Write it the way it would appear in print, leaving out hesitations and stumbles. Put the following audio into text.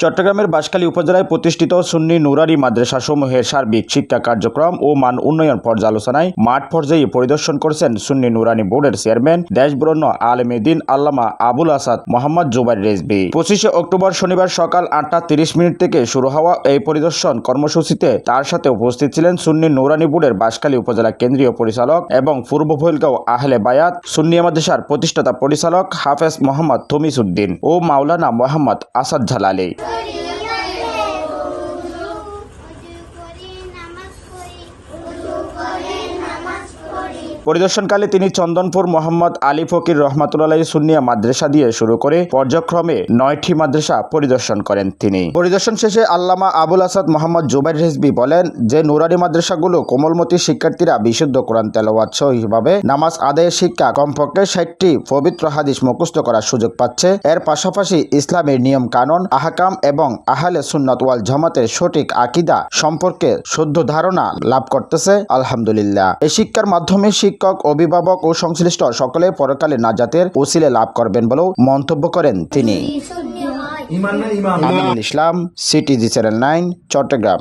চট্টগ্রামের বাঁশখালী উপজেলায় প্রতিষ্ঠিত সুন্নি নুরানি মাদ্রাসাসমূহের সার্বিক শিক্ষা কার্যক্রম ও মান উন্নয়ন পর্যালোচনায় মাঠ পর্যায়ে পরিদর্শন করেছেন সুন্নি নুরানি বোর্ডের চেয়ারম্যান দেশবরেণ্য আলেমে দ্বীন আল্লামা আবুল আসাদ মোহাম্মদ জুবাইর রেজভী। 25শে অক্টোবর শনিবার সকাল 8টা 30 মিনিট থেকে শুরু হওয়া এই পরিদর্শন কর্মসূচিতে তার সাথে উপস্থিত ছিলেন সুন্নি নুরানি বোর্ডের বাঁশখালী উপজেলা কেন্দ্রীয় পরিচালক এবং পূর্ব ভৈলগাঁও আহলে বায়াত সুন্নি মাদ্রাসার প্রতিষ্ঠাতা পরিচালক হাফেজ মোহাম্মদ তমিস উদ্দিন ও মাওলানা মোহাম্মদ আসাদ জালালী। পরিদর্শনকালে তিনি চন্দনপুর মোহাম্মদ আলী ফকির রহমাতুল্লাহ সুন্নিয়া মাদ্রাসা দিয়ে শুরু করে পর্যায়ক্রমে 9টি মাদ্রাসা পরিদর্শন করেন তিনি। পরিদর্শন শেষে আল্লামা আবুল আসাদ মোহাম্মদ জুবাইর রেজভী বলেন যে নুরানি মাদ্রাসাগুলো কোমলমতি শিক্ষার্থীরা বিশুদ্ধ কোরআন তেলাওয়াত সহিভাবে নামাজ আদায়ের শিক্ষা কমপক্ষে 60টি পবিত্র হাদিস মুখস্থ করার সুযোগ পাচ্ছে। এর পাশাপাশি ইসলামের নিয়ম কানুন আহকাম এবং আহলে সুন্নাত ওয়াল জামাতের সঠিক আকীদা সম্পর্কে শুদ্ধ ধারণা লাভ করতেছে। আলহামদুলিল্লাহ, এই শিক্ষার মাধ্যমে শিক্ষক, অভিভাবক ও সংশ্লিষ্ট সকলে পরকালে নাজাতের ওসিলা লাভ করবেন বলেও মন্তব্য করেন তিনি। Aminul Islam, CTG channel 9, Chittagong.